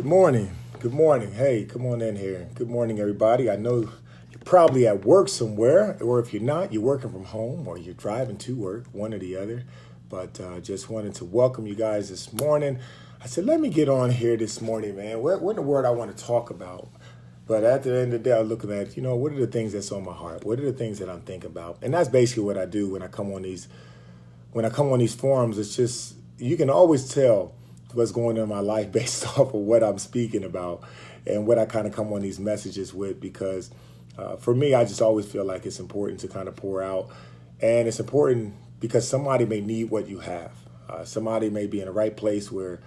Good morning. Good morning. Hey, come on in here. Good morning, everybody. I know you're probably at work somewhere, or if you're not, you're working from home or you're driving to work, one or the other. But just wanted to welcome you guys this morning. I said, let me get on here this morning, man. What in the world I want to talk about? But at the end of the day, I'm looking at, what are the things that's on my heart? What are the things that I'm thinking about? And that's basically what I do when I come on these forums. It's just, you can always tell what's going on in my life based off of what I'm speaking about and what I kind of come on these messages with, because for me, I just always feel like it's important to kind of pour out, and it's important because somebody may need what you have. Somebody may be in the right place where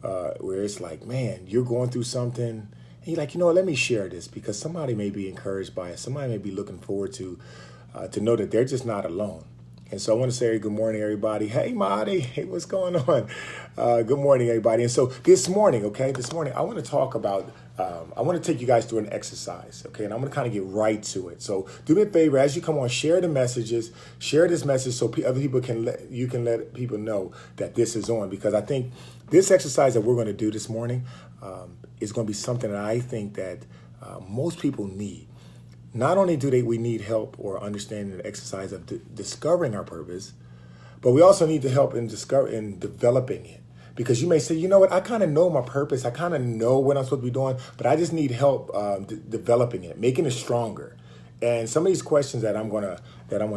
it's like, man, you're going through something, and you're like, let me share this, because somebody may be encouraged by it. Somebody may be looking forward to know that they're just not alone. And so I want to say good morning, everybody. Hey, Marty. Hey, what's going on? Good morning, everybody. And so this morning, I want to talk about, I want to take you guys through an exercise, okay? And I'm going to kind of get right to it. So do me a favor, as you come on, share the messages, share this message so other people can let people know that this is on, because I think this exercise that we're going to do this morning is going to be something that I think that most people need. Not only do we need help or understanding the exercise of discovering our purpose, but we also need to help in developing it. Because you may say, you know what, I kind of know my purpose. I kind of know what I'm supposed to be doing, but I just need help developing it, making it stronger. And some of these questions that I'm gonna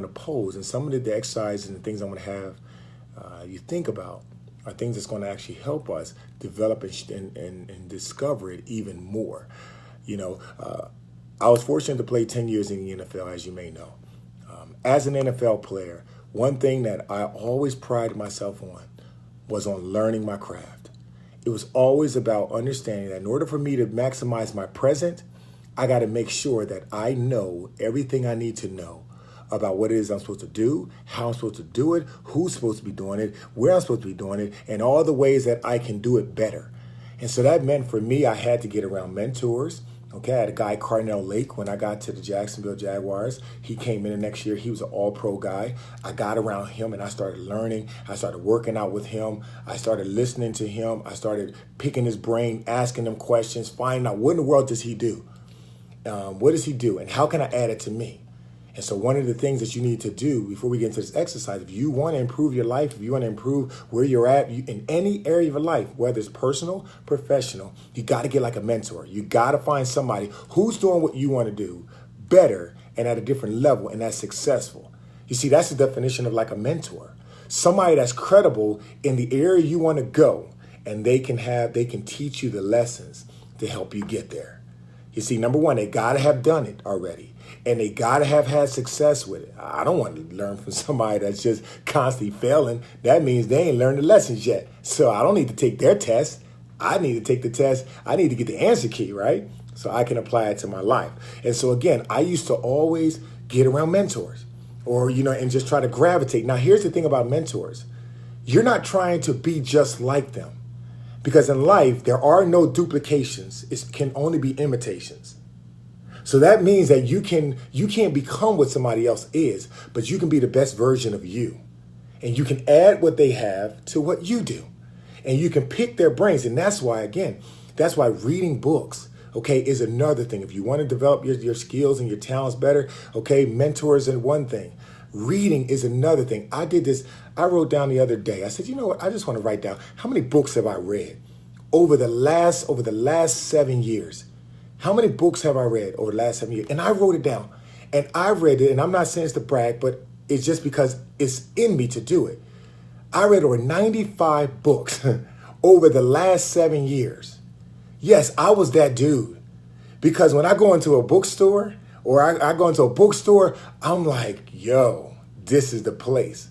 pose, and some of the exercises and the things I'm gonna have you think about are things that's going to actually help us develop and discover it even more. I was fortunate to play 10 years in the NFL, as you may know. As an NFL player, one thing that I always prided myself on was on learning my craft. It was always about understanding that in order for me to maximize my present, I got to make sure that I know everything I need to know about what it is I'm supposed to do, how I'm supposed to do it, who's supposed to be doing it, where I'm supposed to be doing it, and all the ways that I can do it better. And so that meant for me, I had to get around mentors. Okay, I had a guy, Carnell Lake, when I got to the Jacksonville Jaguars. He came in the next year. He was an all-pro guy. I got around him and I started learning. I started working out with him. I started listening to him. I started picking his brain, asking him questions, finding out what in the world does he do? What does he do? And how can I add it to me? And so one of the things that you need to do before we get into this exercise, if you want to improve your life, if you want to improve where you're at in any area of your life, whether it's personal, professional, you got to get like a mentor. You got to find somebody who's doing what you want to do better and at a different level, and that's successful. You see, that's the definition of like a mentor. Somebody that's credible in the area you want to go, and they can teach you the lessons to help you get there. You see, number one, they got to have done it already. And they got to have had success with it. I don't want to learn from somebody that's just constantly failing. That means they ain't learned the lessons yet. So I don't need to take their test. I need to take the test. I need to get the answer key, right? So I can apply it to my life. And so again, I used to always get around mentors or, and just try to gravitate. Now, here's the thing about mentors. You're not trying to be just like them, because in life, there are no duplications. It can only be imitations. So that means that you can't become what somebody else is, but you can be the best version of you. And you can add what they have to what you do. And you can pick their brains. And that's why reading books, okay, is another thing. If you want to develop your skills and your talents better, okay, mentors is one thing. Reading is another thing. I did this. I wrote down the other day. I said, you know what? I just want to write down how many books have I read over the last 7 years. How many books have I read over the last 7 years? And I wrote it down. And I read it, and I'm not saying it's to brag, but it's just because it's in me to do it. I read over 95 books over the last 7 years. Yes, I was that dude. Because when I go into a bookstore, or I go into a bookstore, I'm like, yo, this is the place.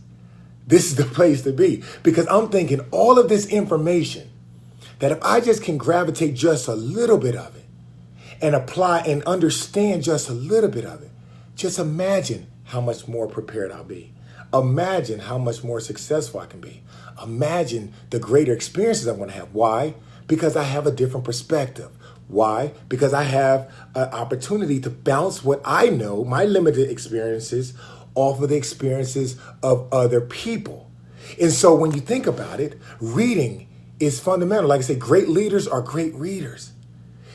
This is the place to be. Because I'm thinking all of this information, that if I just can gravitate just a little bit of it, and apply and understand just a little bit of it, just imagine how much more prepared I'll be. Imagine how much more successful I can be. Imagine the greater experiences I'm going to have. Why? Because I have a different perspective. Why? Because I have an opportunity to bounce what I know, my limited experiences, off of the experiences of other people. And so when you think about it, reading is fundamental. Like I say, great leaders are great readers.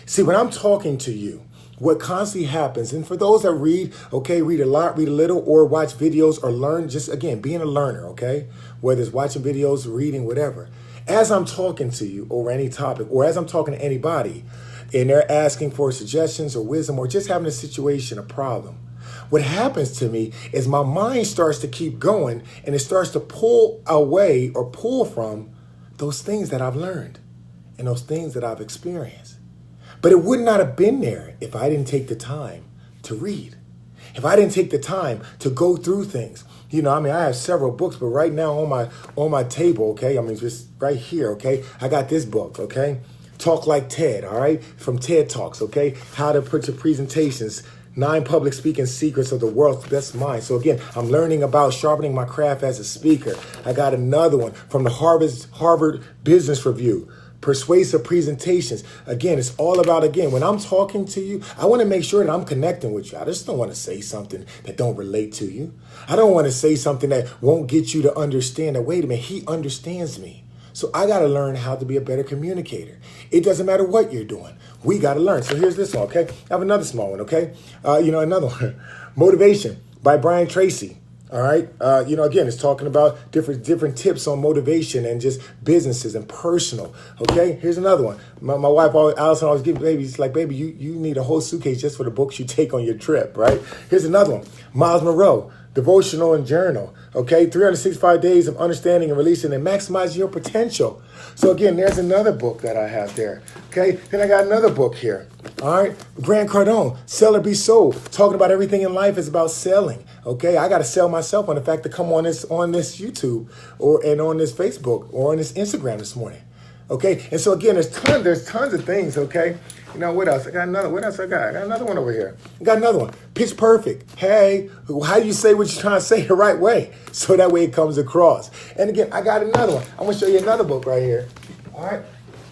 See, when I'm talking to you, what constantly happens, and for those that read, okay, read a lot, read a little, or watch videos or learn, just again, being a learner, okay, whether it's watching videos, reading, whatever. As I'm talking to you over any topic, or as I'm talking to anybody, and they're asking for suggestions or wisdom, or just having a situation, a problem, what happens to me is my mind starts to keep going, and it starts to pull away or pull from those things that I've learned and those things that I've experienced. But it would not have been there if I didn't take the time to read. If I didn't take the time to go through things. You know, I mean, I have several books, but right now on my table, okay, I mean, just right here, okay, I got this book, okay, Talk Like Ted, all right, from TED Talks, okay, How to Put Your Presentations, 9 Public Speaking Secrets of the World's Best Mind. So again, I'm learning about sharpening my craft as a speaker. I got another one from the Harvard Business Review, Persuasive Presentations. Again, it's all about, again, when I'm talking to you, I want to make sure that I'm connecting with you. I just don't want to say something that don't relate to you. I don't want to say something that won't get you to understand that, wait a minute, he understands me. So I got to learn how to be a better communicator. It doesn't matter what you're doing. We got to learn. So here's this one, okay? I have another small one, okay? Another one, Motivation by Brian Tracy. All right. Again, it's talking about different tips on motivation and just businesses and personal. OK, here's another one. My wife, Allison, always gives baby. It's like, baby, you need a whole suitcase just for the books you take on your trip. Right. Here's another one. Miles Monroe, Devotional and Journal. OK, 365 Days of Understanding and Releasing and Maximizing Your Potential. So, again, there's another book that I have there. OK, then I got another book here. All right. Grant Cardone, Sell or Be Sold. Talking about everything in life is about selling. Okay, I got to sell myself on the fact to come on this YouTube and on this Facebook or on this Instagram this morning. Okay, and so again, there's tons of things. Okay, what else? I got another. What else I got? I got another one over here. I got another one. Pitch Perfect. Hey, how do you say what you're trying to say the right way so that way it comes across? And again, I got another one. I'm gonna show you another book right here. All right,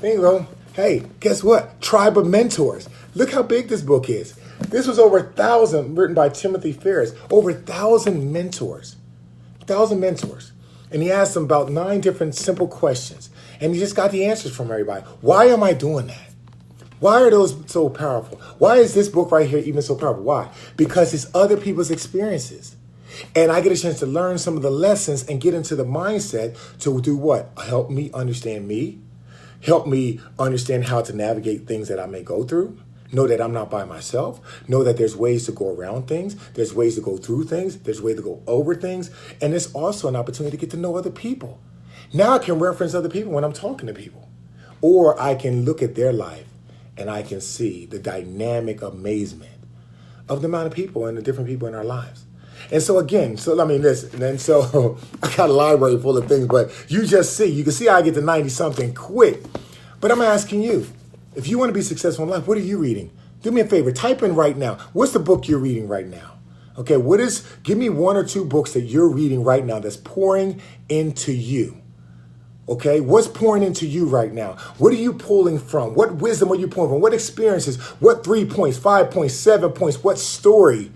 there you go. Hey, guess what? Tribe of Mentors. Look how big this book is. This was over 1,000, written by Timothy Ferriss. Over 1,000 mentors. 1,000 mentors. And he asked them about 9 different simple questions. And he just got the answers from everybody. Why am I doing that? Why are those so powerful? Why is this book right here even so powerful? Why? Because it's other people's experiences. And I get a chance to learn some of the lessons and get into the mindset to do what? Help me understand me. Help me understand how to navigate things that I may go through. Know that I'm not by myself. Know that there's ways to go around things. There's ways to go through things. There's ways to go over things. And it's also an opportunity to get to know other people. Now I can reference other people when I'm talking to people. Or I can look at their life and I can see the dynamic amazement of the amount of people and the different people in our lives. And so again, listen, and so I got a library full of things, but you can see how I get to 90 something quick. But I'm asking you, if you want to be successful in life, what are you reading? Do me a favor, type in right now. What's the book you're reading right now? Okay, give me 1 or 2 books that you're reading right now that's pouring into you. Okay, what's pouring into you right now? What are you pulling from? What wisdom are you pulling from? What experiences? What 3 points, 5 points, 7 points? What story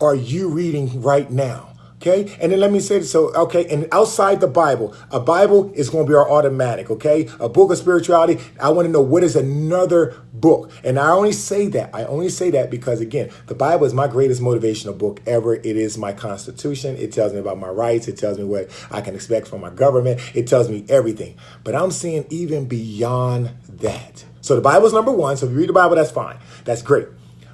are you reading right now? Okay, and then let me say this. So, okay, and outside the Bible, a Bible is going to be our automatic, okay? A book of spirituality, I want to know what is another book. And I only say that because, again, the Bible is my greatest motivational book ever. It is my constitution. It tells me about my rights. It tells me what I can expect from my government. It tells me everything. But I'm seeing even beyond that. So the Bible's number 1. So if you read the Bible, that's fine. That's great.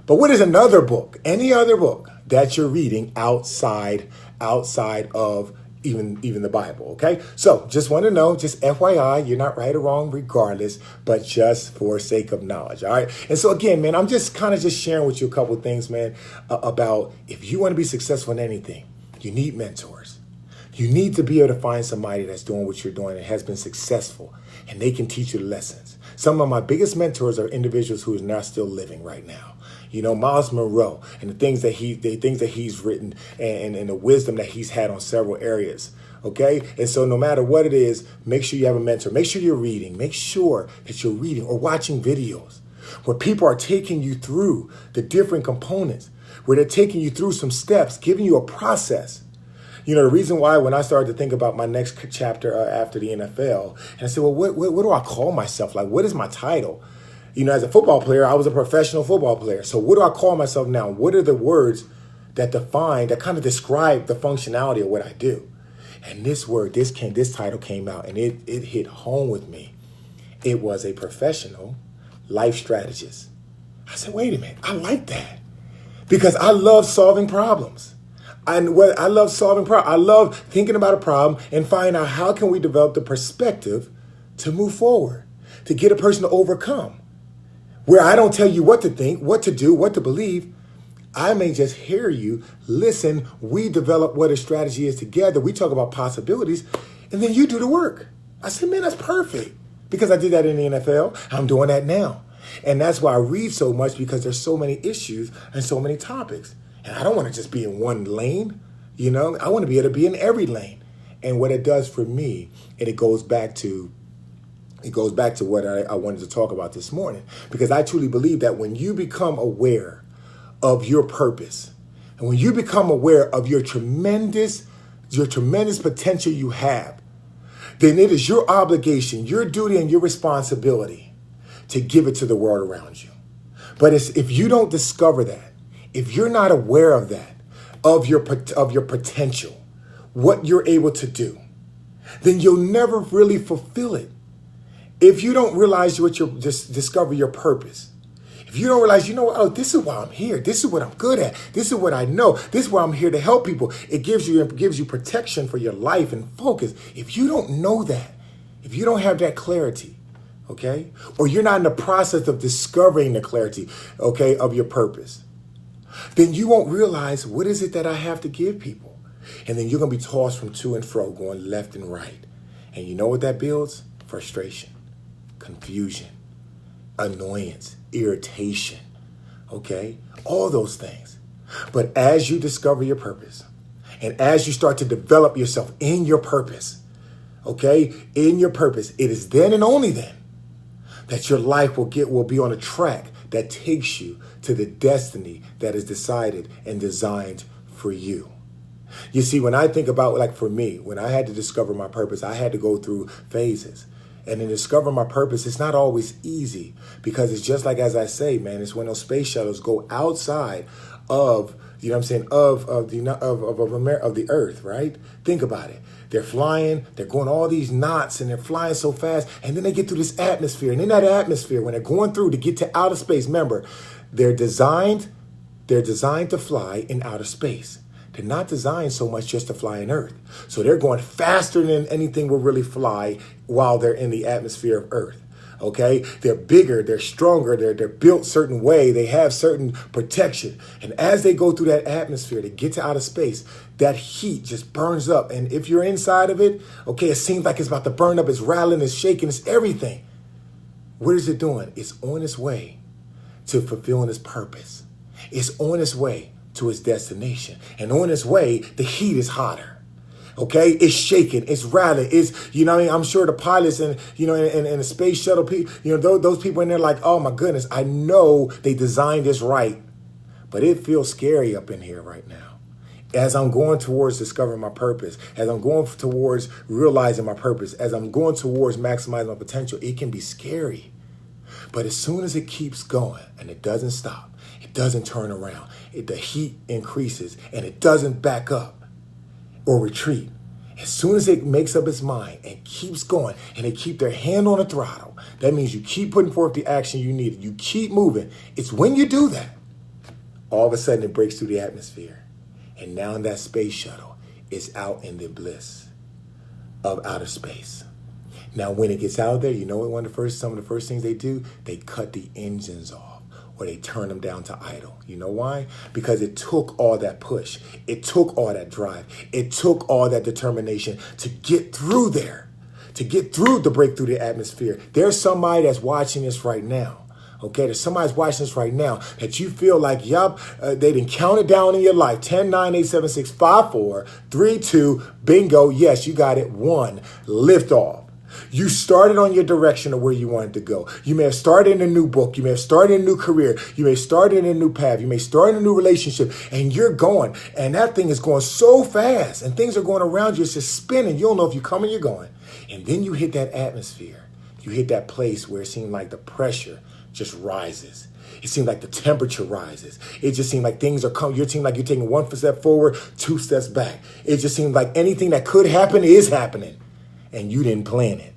But what is another book, any other book that you're reading outside of even the Bible, okay? So just want to know, just FYI, you're not right or wrong regardless, but just for sake of knowledge, all right? And so again, man, I'm just kind of just sharing with you a couple of things, man, about if you want to be successful in anything, you need mentors. You need to be able to find somebody that's doing what you're doing and has been successful, and they can teach you the lessons. Some of my biggest mentors are individuals who are not still living right now. Miles Monroe and the things that he's written and the wisdom that he's had on several areas. Okay. And so no matter what it is, make sure you have a mentor. Make sure you're reading. Make sure that you're reading or watching videos where people are taking you through the different components, where they're taking you through some steps, giving you a process. The reason why when I started to think about my next chapter after the NFL, and I said, well, what do I call myself? Like, what is my title? As a football player, I was a professional football player. So what do I call myself now? What are the words that kind of describe the functionality of what I do? And this title came out, and it hit home with me. It was a professional life strategist. I said, wait a minute, I like that because I love solving problems. I love solving problems. I love thinking about a problem and finding out how can we develop the perspective to move forward, to get a person to overcome. Where I don't tell you what to think, what to do, what to believe. I may just hear you, listen, we develop what a strategy is together. We talk about possibilities, and then you do the work. I said, man, that's perfect. Because I did that in the NFL, I'm doing that now. And that's why I read so much, because there's so many issues and so many topics. And I don't want to just be in one lane, I want to be able to be in every lane. And what it does for me, and it goes back to what I wanted to talk about this morning, because I truly believe that when you become aware of your purpose, and when you become aware of your tremendous potential you have, then it is your obligation, your duty, and your responsibility to give it to the world around you. But if you don't discover that, if you're not aware of that, of your potential, what you're able to do, then you'll never really fulfill it. If you don't realize discover your purpose, if you don't realize, this is why I'm here. This is what I'm good at. This is what I know. This is why I'm here to help people. It gives you protection for your life and focus. If you don't know that, if you don't have that clarity, okay, or you're not in the process of discovering the clarity, okay, of your purpose, then you won't realize what is it that I have to give people. And then you're going to be tossed from to and fro, going left and right. And you know what that builds? Frustration, confusion, annoyance, irritation, okay? All those things. But as you discover your purpose, and as you start to develop yourself in your purpose, okay, in your purpose, it is then and only then that your life will be on a track that takes you to the destiny that is decided and designed for you. You see, when I think about, like for me, when I had to discover my purpose, I had to go through phases. And in discovering my purpose, it's not always easy, because it's just like, as I say, man, it's when those space shuttles go outside of, of the earth, right? Think about it. They're flying, they're going all these knots, and they're flying so fast, and then they get through this atmosphere. And in that atmosphere, when they're going through to get to outer space, remember, they're designed to fly in outer space. They're not designed so much just to fly in Earth. So they're going faster than anything will really fly while they're in the atmosphere of Earth. Okay? They're bigger, they're stronger, they're built certain way, they have certain protection. And as they go through that atmosphere to get to outer space, that heat just burns up. And if you're inside of it, okay, it seems like it's about to burn up, it's rattling, it's shaking, it's everything. What is it doing? It's on its way to fulfilling its purpose. It's on its way to its destination. And on its way, the heat is hotter. Okay? It's shaking, it's rattling, I'm sure the pilots and the space shuttle people, those people in there like, oh my goodness, I know they designed this right. But it feels scary up in here right now. As I'm going towards discovering my purpose, as I'm going towards realizing my purpose, as I'm going towards maximizing my potential, it can be scary. But as soon as it keeps going and it doesn't stop, it doesn't turn around, the heat increases and it doesn't back up or retreat. As soon as it makes up its mind and keeps going and they keep their hand on the throttle, that means you keep putting forth the action you need. You keep moving. It's when you do that, all of a sudden it breaks through the atmosphere. And now that space shuttle is out in the bliss of outer space. Now, when it gets out there, you know what some of the first things they do? They cut the engines off, or they turn them down to idle. You know why? Because it took all that push. It took all that drive. It took all that determination to get through there, to break through the atmosphere. There's somebody that's watching this right now. Okay, there's somebody that's watching this right now that you feel like, they didn't count it down in your life. 10, 9, 8, 7, 6, 5, 4, 3, 2, bingo. Yes, you got it. 1, lift off. You started on your direction of where you wanted to go. You may have started in a new book. You may have started in a new career. You may have started in a new path. You may start in a new relationship, and you're going. And that thing is going so fast, and things are going around you. It's just spinning. You don't know if you're coming or you're going. And then you hit that atmosphere. You hit that place where it seemed like the pressure just rises. It seemed like the temperature rises. It just seemed like things are coming. You seem like you're taking one step forward, two steps back. It just seemed like anything that could happen is happening. And you didn't plan it.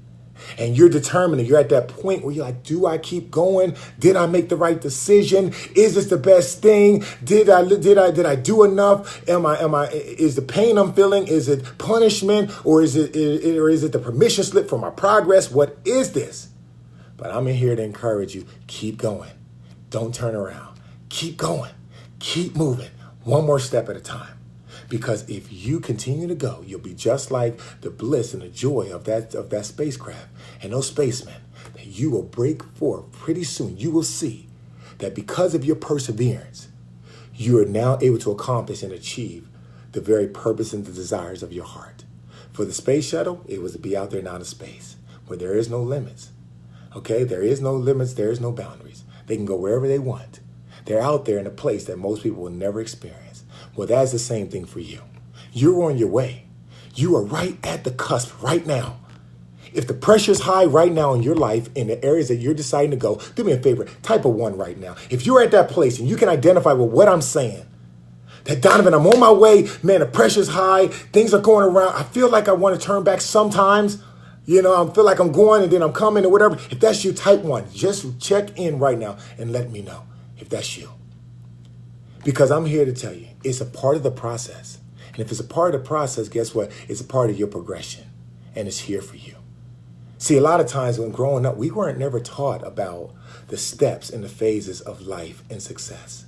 And you're determined. You're at that point where you're like, do I keep going? Did I make the right decision? Is this the best thing? Did I do enough? Is the pain I'm feeling, is it punishment, or is it the permission slip for my progress? What is this? But I'm in here to encourage you. Keep going. Don't turn around. Keep going. Keep moving. One more step at a time. Because if you continue to go, you'll be just like the bliss and the joy of that spacecraft and those spacemen, that you will break forth pretty soon. You will see that because of your perseverance, you are now able to accomplish and achieve the very purpose and the desires of your heart. For the space shuttle, it was to be out there in outer space where there is no limits. Okay, there is no limits. There is no boundaries. They can go wherever they want. They're out there in a place that most people will never experience. Well, that's the same thing for you. You're on your way. You are right at the cusp right now. If the pressure's high right now in your life, in the areas that you're deciding to go, do me a favor, type a 1 right now. If you're at that place and you can identify with what I'm saying, that Donovan, I'm on my way, man, the pressure's high, things are going around, I feel like I want to turn back sometimes, I feel like I'm going and then I'm coming or whatever. If that's you, type 1. Just check in right now and let me know if that's you. Because I'm here to tell you, it's a part of the process. And if it's a part of the process, guess what? It's a part of your progression. And it's here for you. See, a lot of times when growing up, we weren't never taught about the steps and the phases of life and success.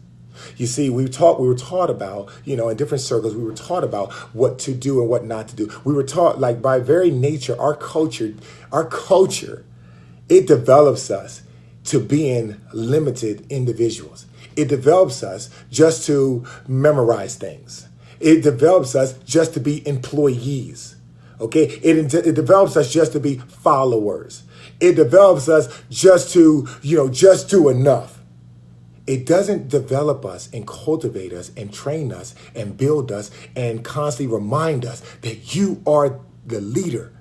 You see, we were taught about, in different circles, we were taught about what to do and what not to do. We were taught, like, by very nature, our culture, it develops us to being limited individuals. It develops us just to memorize things. It develops us just to be employees. Okay? It develops us just to be followers. It develops us just to, just do enough. It doesn't develop us and cultivate us and train us and build us and constantly remind us that you are the leader.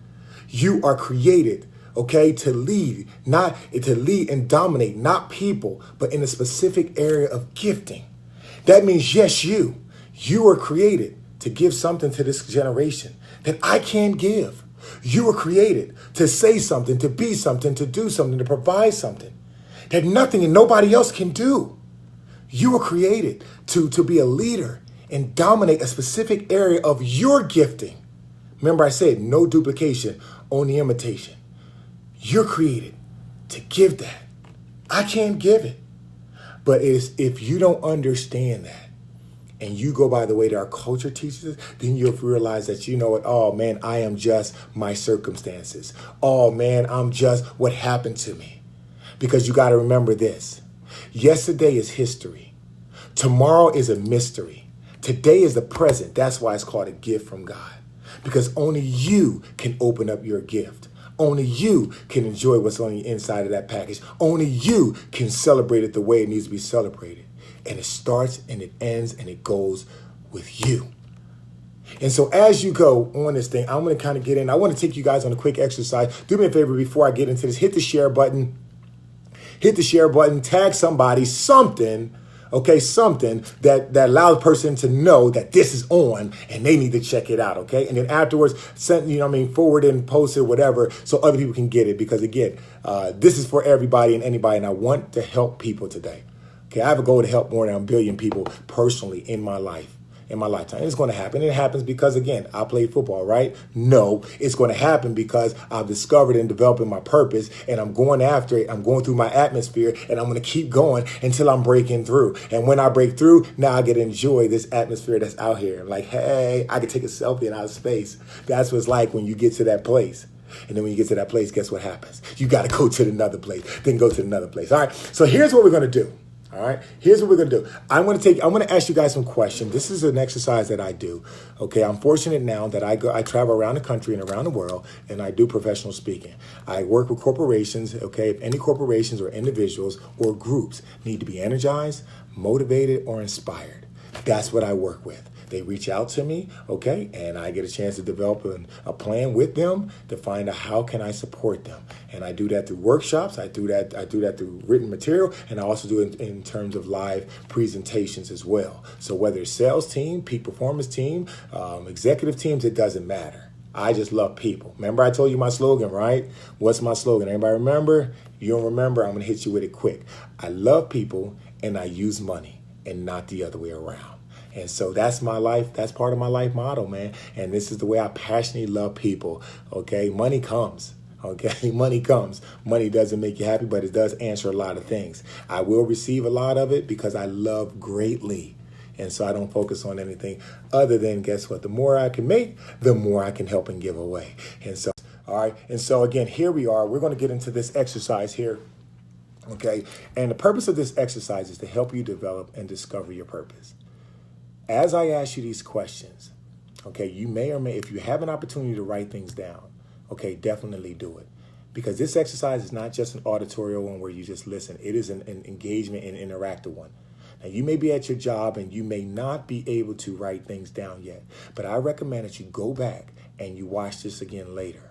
You are created, okay, to lead and dominate, not people, but in a specific area of gifting. That means, yes, you were created to give something to this generation that I can't give. You were created to say something, to be something, to do something, to provide something that nothing and nobody else can do. You were created to be a leader and dominate a specific area of your gifting. Remember, I said no duplication, only imitation. You're created to give that. I can't give it. But if you don't understand that and you go by the way that our culture teaches us, then you'll realize that, oh man, I am just my circumstances. Oh man, I'm just what happened to me. Because you got to remember this. Yesterday is history. Tomorrow is a mystery. Today is the present. That's why it's called a gift from God. Because only you can open up your gift. Only you can enjoy what's on the inside of that package. Only you can celebrate it the way it needs to be celebrated. And it starts and it ends and it goes with you. And so as you go on this thing, I'm going to kind of get in. I want to take you guys on a quick exercise. Do me a favor before I get into this. Hit the share button. Hit the share button. Tag somebody, something that allows the person to know that this is on and they need to check it out, okay? And then afterwards, forward and post it, whatever, so other people can get it. Because again, this is for everybody and anybody, and I want to help people today. Okay, I have a goal to help more than 1 billion people personally in my life. In my lifetime. It's going to happen. It happens because, again, I played football, right? No, it's going to happen because I've discovered and developing my purpose, and I'm going after it. I'm going through my atmosphere, and I'm going to keep going until I'm breaking through. And when I break through, now I get to enjoy this atmosphere that's out here. Like, hey, I can take a selfie in outer space. That's what it's like when you get to that place. And then when you get to that place, guess what happens? You got to go to another place, then go to another place. All right, so here's what we're going to do. All All right, here's what we're gonna do. I'm gonna ask you guys some questions. This is an exercise that I do. Okay, I'm fortunate now that I travel around the country and around the world, and I do professional speaking. I work with corporations. Okay, if any corporations or individuals or groups need to be energized, motivated, or inspired, that's what I work with. They reach out to me, okay, and I get a chance to develop a plan with them to find out how can I support them. And I do that through workshops. I do that through written material, and I also do it in terms of live presentations as well. So whether it's sales team, peak performance team, executive teams, it doesn't matter. I just love people. Remember I told you my slogan, right? What's my slogan? Anybody remember? If you don't remember, I'm going to hit you with it quick. I love people and I use money, and not the other way around. And so that's my life. That's part of my life motto, man. And this is the way I passionately love people. Okay. Money comes. Okay. Money comes. Money doesn't make you happy, but it does answer a lot of things. I will receive a lot of it because I love greatly. And so I don't focus on anything other than, guess what? The more I can make, the more I can help and give away. And so, all right. And so again, here we are. We're going to get into this exercise here. Okay. And the purpose of this exercise is to help you develop and discover your purpose. As I ask you these questions, okay, you may or may, if you have an opportunity to write things down, okay, definitely do it. Because this exercise is not just an auditorial one where you just listen. It is an engagement and interactive one. Now, you may be at your job and you may not be able to write things down yet, but I recommend that you go back and you watch this again later.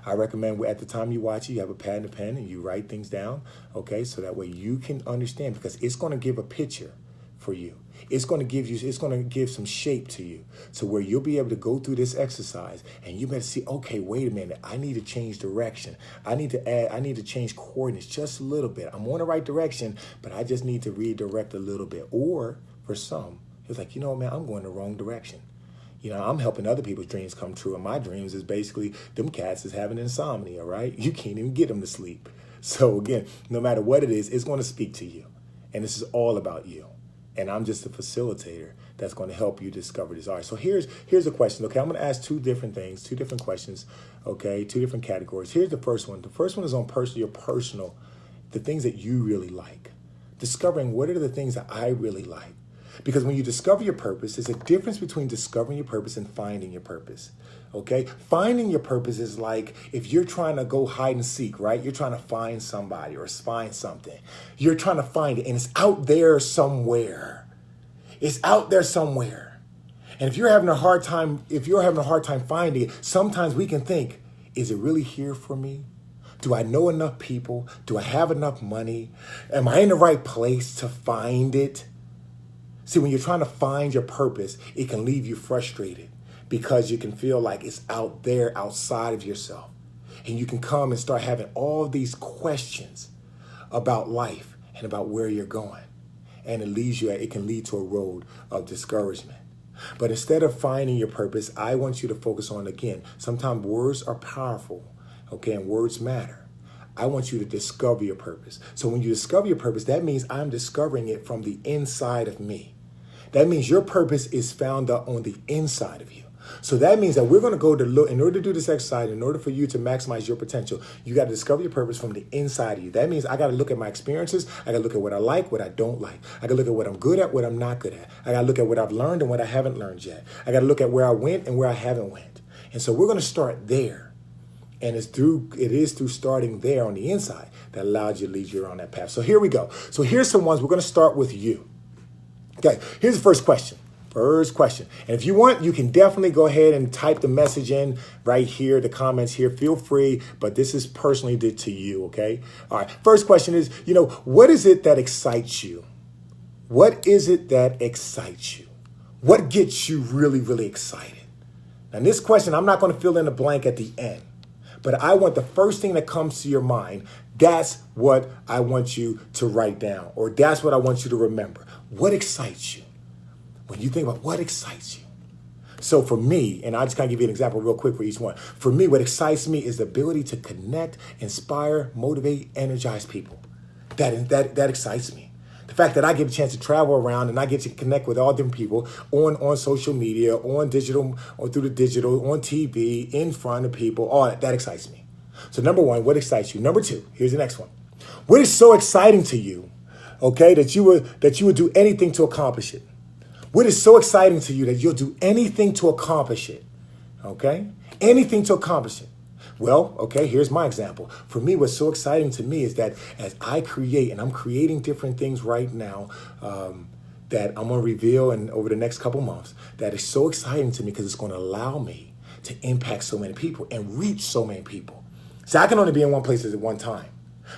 I recommend at the time you watch it, you have a pad and a pen and you write things down, okay, so that way you can understand, because it's going to give a picture for you. It's going to give some shape to you, to where you'll be able to go through this exercise and you better see, okay, wait a minute, I need to change direction. I need to change coordinates just a little bit. I'm on the right direction, but I just need to redirect a little bit. Or for some, it's like, you know, man, I'm going the wrong direction. You know, I'm helping other people's dreams come true. And my dreams is basically them cats is having insomnia, right? You can't even get them to sleep. So again, no matter what it is, it's going to speak to you. And this is all about you. And I'm just a facilitator that's going to help you discover this. All right, so here's a question. Okay, I'm going to ask two different things, two different questions, okay, two different categories. Here's the first one. The first one is on your personal, the things that you really like. Discovering what are the things that I really like. Because when you discover your purpose, there's a difference between discovering your purpose and finding your purpose. Okay? Finding your purpose is like if you're trying to go hide and seek, right? You're trying to find somebody or find something. You're trying to find it and it's out there somewhere. It's out there somewhere. And if you're having a hard time finding it, sometimes we can think, is it really here for me? Do I know enough people? Do I have enough money? Am I in the right place to find it? See, when you're trying to find your purpose, it can leave you frustrated because you can feel like it's out there outside of yourself. And you can come and start having all these questions about life and about where you're going. And it can lead to a road of discouragement. But instead of finding your purpose, I want you to focus on, again, sometimes words are powerful, okay, and words matter. I want you to discover your purpose. So when you discover your purpose, that means I'm discovering it from the inside of me. That means your purpose is found out on the inside of you. So that means that we're going to go to look, in order to do this exercise, in order for you to maximize your potential, you got to discover your purpose from the inside of you. That means I got to look at my experiences. I got to look at what I like, what I don't like. I got to look at what I'm good at, what I'm not good at. I got to look at what I've learned and what I haven't learned yet. I got to look at where I went and where I haven't went. And so we're going to start there. And it is through starting there on the inside that allows you to lead you on that path. So here we go. So here's some ones. We're going to start with you. Okay, here's the first question. And if you want, you can definitely go ahead and type the message in right here, the comments here. Feel free, but this is personally to you, okay? All right, first question is, what is it that excites you? What is it that excites you? What gets you really, really excited? Now, this question, I'm not going to fill in the blank at the end, but I want the first thing that comes to your mind. That's what I want you to write down, or that's what I want you to remember. What excites you? When you think about what excites you. So for me, and I just kind of give you an example real quick for each one. For me, what excites me is the ability to connect, inspire, motivate, energize people. That excites me. The fact that I get a chance to travel around and I get to connect with all different people on social media, on digital, or through the digital, on TV, in front of people, all that excites me. So number one, what excites you? Number two, here's the next one. What is so exciting to you Okay, that you would do anything to accomplish it. What is so exciting to you that you'll do anything to accomplish it? Okay, anything to accomplish it. Well, okay, here's my example. For me, what's so exciting to me is that as I create, and I'm creating different things right now that I'm going to reveal over the next couple months, that is so exciting to me because it's going to allow me to impact so many people and reach so many people. So I can only be in one place at one time.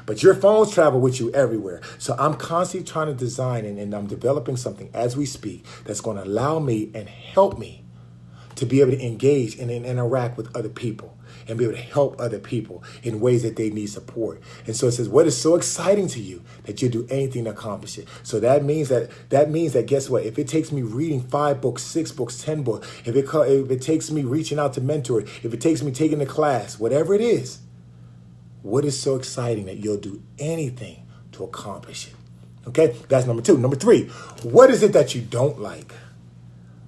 But your phones travel with you everywhere. So I'm constantly trying to design and I'm developing something as we speak that's going to allow me and help me to be able to engage and interact with other people and be able to help other people in ways that they need support. And so it says, what is so exciting to you that you'll do anything to accomplish it? So that means that guess what? If it takes me reading 5 books, 6 books, 10 books, if it takes me reaching out to mentor, if it takes me taking a class, whatever it is, what is so exciting that you'll do anything to accomplish it? Okay, that's number 2. Number 3, what is it that you don't like?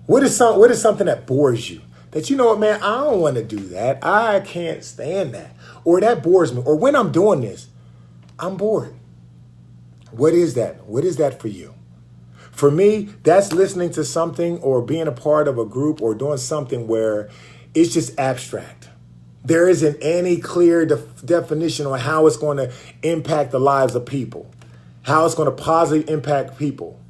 What is something that bores you? That you know what, man, I don't want to do that. I can't stand that. Or that bores me. Or when I'm doing this, I'm bored. What is that? What is that for you? For me, that's listening to something or being a part of a group or doing something where it's just abstract. There isn't any clear definition on how it's going to impact the lives of people, how it's going to positively impact people.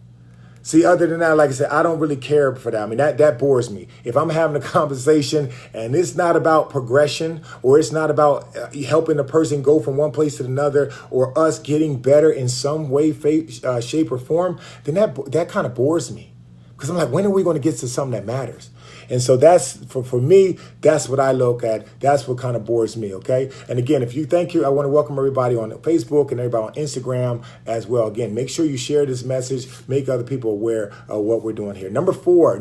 See, other than that, like I said, I don't really care for that. I mean, that bores me. If I'm having a conversation and it's not about progression or it's not about helping a person go from one place to another or us getting better in some way, shape, or form, then that kind of bores me. Because I'm like, when are we going to get to something that matters? And so that's, for me, that's what I look at. That's what kind of bores me, okay? And again, if you thank you, I want to welcome everybody on Facebook and everybody on Instagram as well. Again, make sure you share this message, make other people aware of what we're doing here. Number four,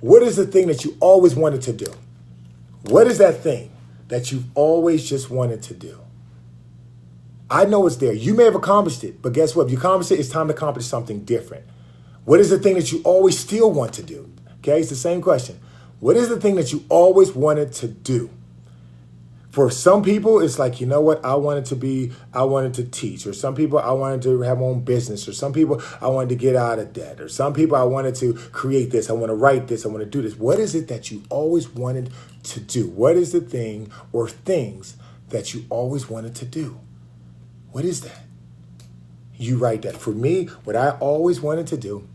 what is the thing that you always wanted to do? What is that thing that you've always just wanted to do? I know it's there. You may have accomplished it, but guess what? If you accomplished it, it's time to accomplish something different. What is the thing that you always still want to do? Okay, it's the same question. What is the thing that you always wanted to do? For some people, it's like, you know what, I wanted to teach. Or some people, I wanted to have my own business. Or some people, I wanted to get out of debt. Or some people, I wanted to create this. I want to write this. I want to do this. What is it that you always wanted to do? What is the thing or things that you always wanted to do? What is that? You write that. For me, what I always wanted to do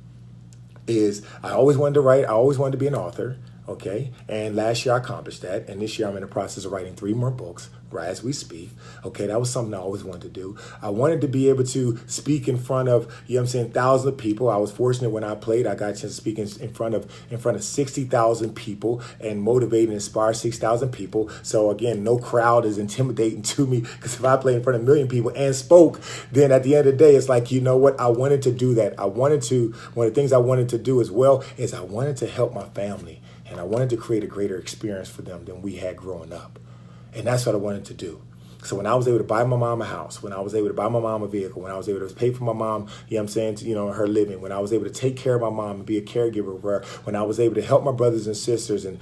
is I always wanted to write. I always wanted to be an author. Okay. And last year I accomplished that. And this year I'm in the process of writing 3 more books right as we speak. Okay. That was something I always wanted to do. I wanted to be able to speak in front of, thousands of people. I was fortunate when I played, I got a chance to speak in front of 60,000 people and motivate and inspire 6,000 people. So again, no crowd is intimidating to me because if I play in front of 1 million people and spoke, then at the end of the day, it's like, you know what? I wanted to do that. One of the things I wanted to do as well is I wanted to help my family. And I wanted to create a greater experience for them than we had growing up. And that's what I wanted to do. So when I was able to buy my mom a house, when I was able to buy my mom a vehicle, when I was able to pay for my mom, her living, when I was able to take care of my mom and be a caregiver for her, when I was able to help my brothers and sisters and,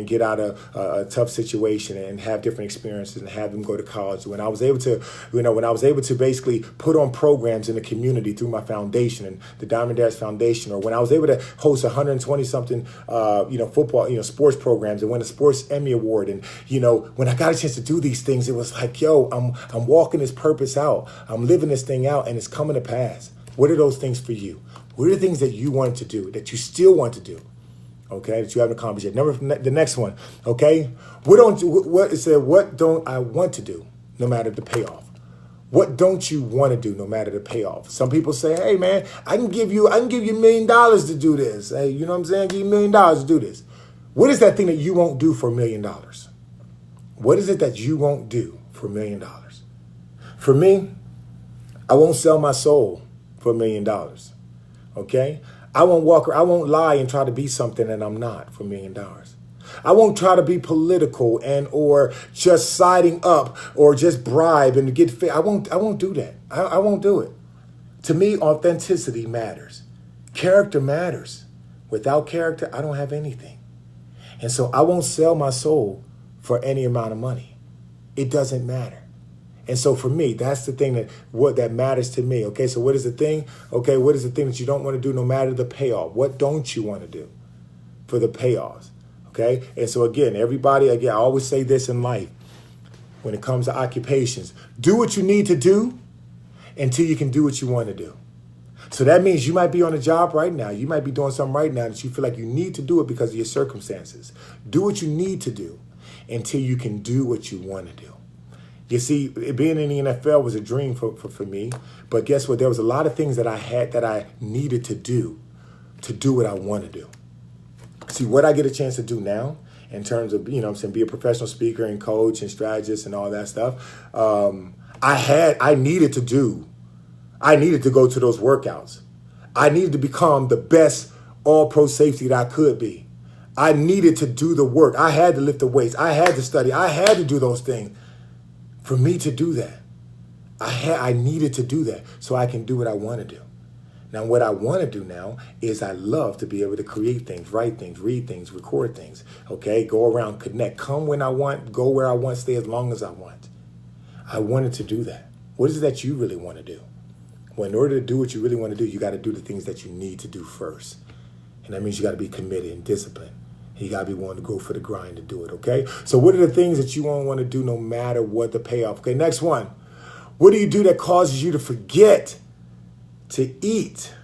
get out of a tough situation and have different experiences and have them go to college, when I was able to, basically put on programs in the community through my foundation and the Donovin Darius Foundation, or when I was able to host 120 something, football, sports programs and win a Sports Emmy Award. And, when I got a chance to do these things, it was like, I'm walking this purpose out. I'm living this thing out and it's coming to pass. What are those things for you? What are the things that you wanted to do, that you still want to do? Okay, that you haven't accomplished yet. The next one, okay? What don't I want to do, no matter the payoff? What don't you want to do, no matter the payoff? Some people say, hey man, I can give you $1 million to do this. Hey, you know what I'm saying? Give you $1 million to do this. What is that thing that you won't do for $1 million? What is it that you won't do for $1 million? For me, I won't sell my soul for $1 million. Okay? I won't lie and try to be something that I'm not for $1 million. I won't try to be political or just siding up or just bribe and get fit. I won't do that. I won't do it. To me, authenticity matters. Character matters. Without character, I don't have anything. And so I won't sell my soul for any amount of money. It doesn't matter. And so for me, that's the thing that matters to me. Okay, so what is the thing? Okay, what is the thing that you don't want to do no matter the payoff? What don't you want to do for the payoffs? Okay, and so again, I always say this in life when it comes to occupations: do what you need to do until you can do what you want to do. So that means you might be on a job right now. You might be doing something right now that you feel like you need to do it because of your circumstances. Do what you need to do until you can do what you want to do. You see, being in the NFL was a dream for me. But guess what? There was a lot of things that I needed to do what I want to do. See, what I get a chance to do now in terms of, be a professional speaker and coach and strategist and all that stuff, I needed to go to those workouts. I needed to become the best all-pro safety that I could be. I needed to do the work. I had to lift the weights. I had to study. I had to do those things. For me to do that, I needed to do that so I can do what I want to do. Now, what I want to do now is I love to be able to create things, write things, read things, record things, okay? Go around, connect, come when I want, go where I want, stay as long as I want. I wanted to do that. What is it that you really want to do? Well, in order to do what you really want to do, you got to do the things that you need to do first. And that means you got to be committed and disciplined. You got to be willing to go for the grind to do it, okay? So what are the things that you won't want to do no matter what the payoff? Okay, next one. What do you do that causes you to forget to eat?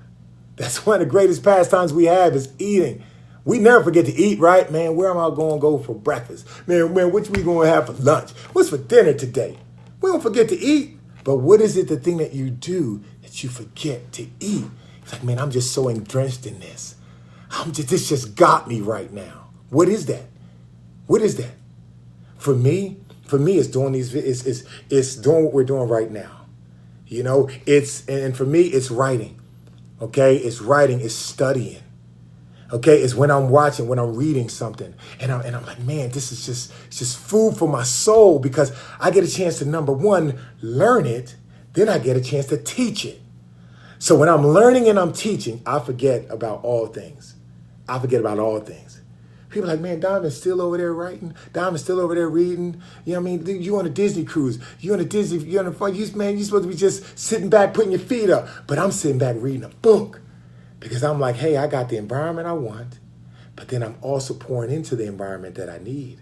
That's one of the greatest pastimes we have is eating. We never forget to eat, right? Man, where am I going to go for breakfast? Man, what we going to have for lunch? What's for dinner today? We don't forget to eat. But what is it, the thing that you do that you forget to eat? It's like, man, I'm just so drenched in this. This just got me right now. What is that? What is that? For me, it's doing it's doing what we're doing right now. And for me, it's writing. Okay, it's writing, it's studying. Okay, it's when I'm reading something, and I'm like, man, this is just food for my soul because I get a chance to, number one, learn it, then I get a chance to teach it. So when I'm learning and I'm teaching, I forget about all things. People are like, man, Donovan's still over there writing. Donovan's still over there reading. You know what I mean? You on a Disney cruise. You on a fun. You're supposed to be just sitting back, putting your feet up. But I'm sitting back reading a book because I'm like, hey, I got the environment I want, but then I'm also pouring into the environment that I need.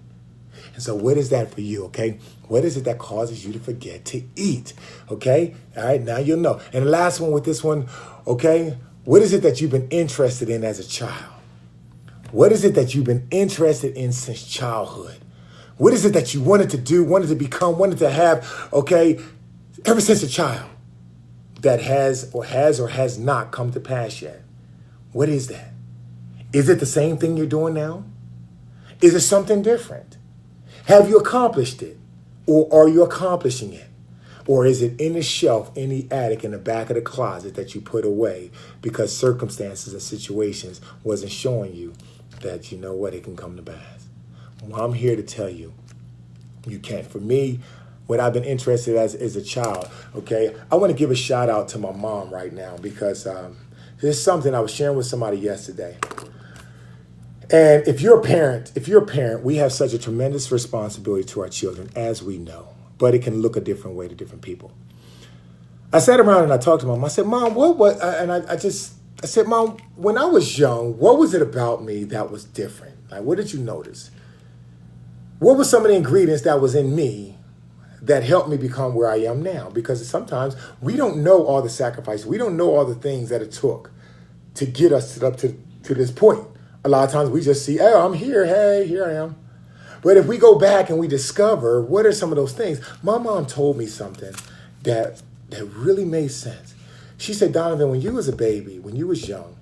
And so what is that for you, okay? What is it that causes you to forget to eat, okay? All right, now you'll know. And the last one with this one, okay? What is it that you've been interested in as a child? What is it that you've been interested in since childhood? What is it that you wanted to do, wanted to become, wanted to have, okay, ever since a child that has or has not come to pass yet? What is that? Is it the same thing you're doing now? Is it something different? Have you accomplished it? Or are you accomplishing it? Or is it in the shelf, in the attic, in the back of the closet that you put away because circumstances and situations wasn't showing you that, you know what, it can come to pass? Well, I'm here to tell you, you can't. For me, what I've been interested as a child, okay, I want to give a shout out to my mom right now because there's something I was sharing with somebody yesterday. And if you're a parent, we have such a tremendous responsibility to our children, as we know, but it can look a different way to different people. I sat around and I talked to Mom. I said, Mom, I said, Mom, when I was young, what was it about me that was different? Like, what did you notice? What were some of the ingredients that was in me that helped me become where I am now? Because sometimes we don't know all the sacrifices. We don't know all the things that it took to get us up to this point. A lot of times we just see, oh, I'm here. Hey, here I am. But if we go back and we discover what are some of those things, my mom told me something that really made sense. She said, Donovan, when you was a baby, when you was young,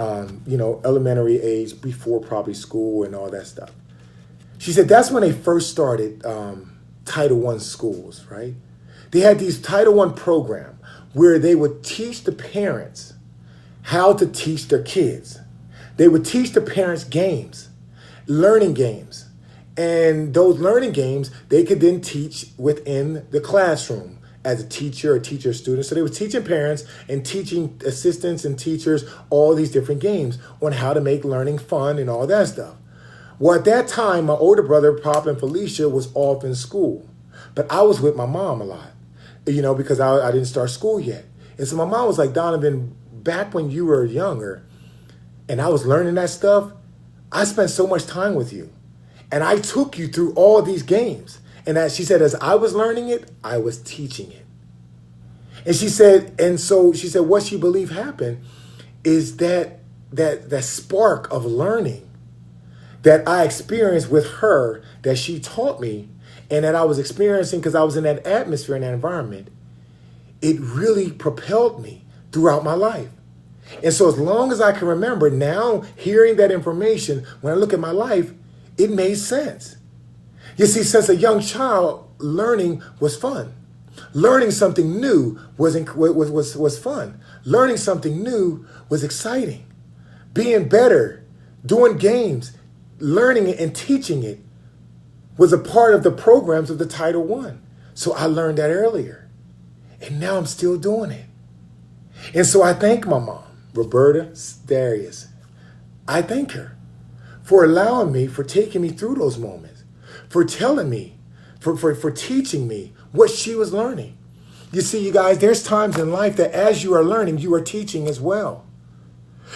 elementary age, before probably school and all that stuff. She said that's when they first started Title I schools, right? They had these Title I program where they would teach the parents how to teach their kids. They would teach the parents games, learning games. And those learning games, they could then teach within the classroom as a teacher or teacher student. So they were teaching parents and teaching assistants and teachers all these different games on how to make learning fun and all that stuff. Well, at that time, my older brother, Pop and Felicia, was off in school. But I was with my mom a lot, because I didn't start school yet. And so my mom was like, Donovan, back when you were younger and I was learning that stuff, I spent so much time with you. And I took you through all these games. And as she said, as I was learning it, I was teaching it. And she said, what she believed happened is that spark of learning that I experienced with her, that she taught me, and that I was experiencing because I was in that atmosphere, in that environment, it really propelled me throughout my life. And so as long as I can remember now, hearing that information, when I look at my life, it made sense. You see, since a young child, learning was fun. Learning something new was fun. Learning something new was exciting. Being better, doing games, learning it and teaching it was a part of the programs of the Title I. So I learned that earlier. And now I'm still doing it. And so I thank my mom, Roberta Darius. I thank her for allowing me, for taking me through those moments, for telling me, for teaching me what she was learning. You see, you guys, there's times in life that as you are learning, you are teaching as well.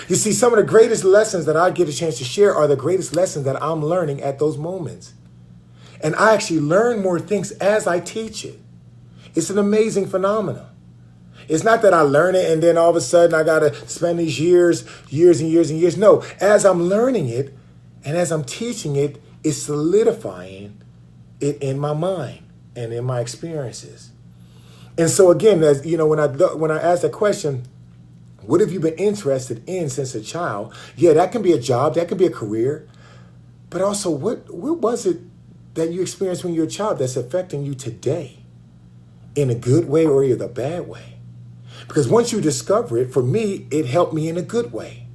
You see, some of the greatest lessons that I get a chance to share are the greatest lessons that I'm learning at those moments. And I actually learn more things as I teach it. It's an amazing phenomenon. It's not that I learn it and then all of a sudden I got to spend these years and years. No, as I'm learning it and as I'm teaching it, it's solidifying it in my mind and in my experiences. And so again, as you know, when I ask that question, what have you been interested in since a child? Yeah, that can be a job, that can be a career, but also what was it that you experienced when you were a child that's affecting you today, in a good way or either a bad way? Because once you discover it, for me, it helped me in a good way.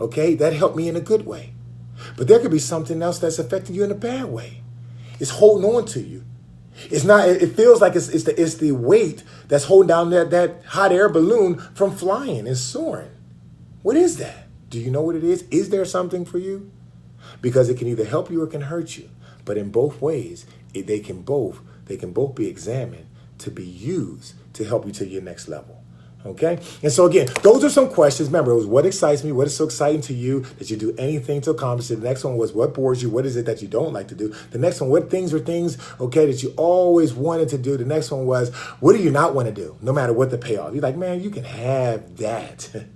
Okay, that helped me in a good way. But there could be something else that's affecting you in a bad way. It's holding on to you. It's not. It feels like it's the weight that's holding down that hot air balloon from flying and soaring. What is that? Do you know what it is? Is there something for you? Because it can either help you or it can hurt you. But in both ways, they can both be examined to be used to help you to your next level. Okay? And so again, those are some questions. Remember, it was what excites me, what is so exciting to you that you do anything to accomplish it. The next one was what bores you, what is it that you don't like to do. The next one, what things are things, okay, that you always wanted to do. The next one was, what do you not want to do, no matter what the payoff? You're like, man, you can have that.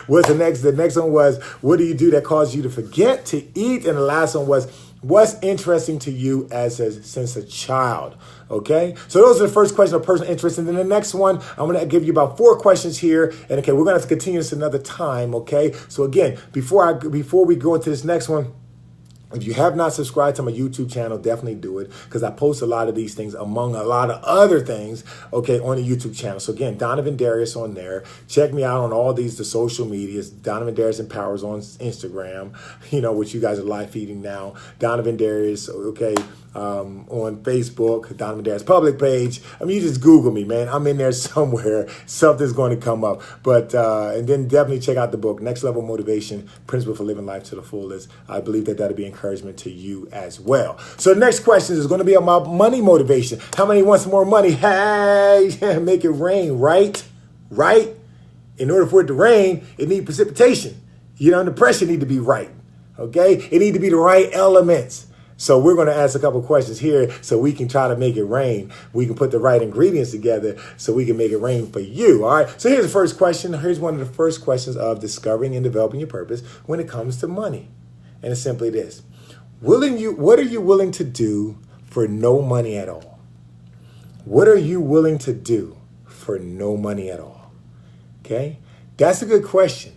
What's the next? The next one was, what do you do that causes you to forget to eat? And the last one was, what's interesting to you since a child? Okay, so those are the first questions of personal interest. And then the next one, I'm going to give you about 4 questions here. And okay, we're going to have to continue this another time. Okay, so again, before we go into this next one, if you have not subscribed to my YouTube channel, definitely do it, because I post a lot of these things among a lot of other things, okay, on the YouTube channel. So again, Donovin Darius on there. Check me out on all the social medias. Donovin Darius Empowers on Instagram, which you guys are live feeding now. Donovin Darius, okay, on Facebook, Donovin Darius public page. I mean, you just Google me, man. I'm in there somewhere. Something's going to come up. But and then definitely check out the book, Next Level Motivation, Principle for Living Life to the Fullest. I believe that'll be encouragement to you as well. So the next question is going to be about money motivation. How many wants more money? Hey, make it rain, right? Right? In order for it to rain, it needs precipitation. And the pressure need to be right. Okay? It need to be the right elements. So we're going to ask a couple questions here so we can try to make it rain. We can put the right ingredients together so we can make it rain for you. All right. So here's the first question. Here's one of the first questions of discovering and developing your purpose when it comes to money. And it's simply this. What are you willing to do for no money at all? What are you willing to do for no money at all? Okay. That's a good question.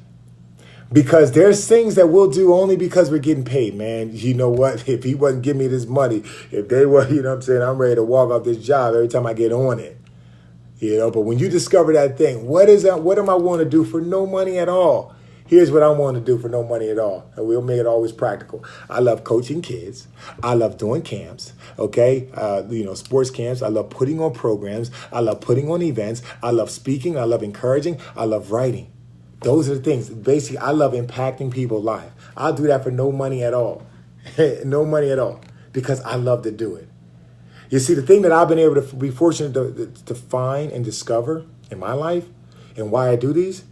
Because there's things that we'll do only because we're getting paid, man. You know what? If he wasn't giving me this money, if they were, I'm ready to walk off this job every time I get on it. But when you discover that thing, what is that? What am I willing to do for no money at all? Here's what I want to do for no money at all. And we'll make it always practical. I love coaching kids. I love doing camps, okay? Sports camps. I love putting on programs. I love putting on events. I love speaking. I love encouraging. I love writing. Those are the things. Basically, I love impacting people's life. I'll do that for no money at all. No money at all. Because I love to do it. You see, the thing that I've been able to be fortunate to find and discover in my life and why I do these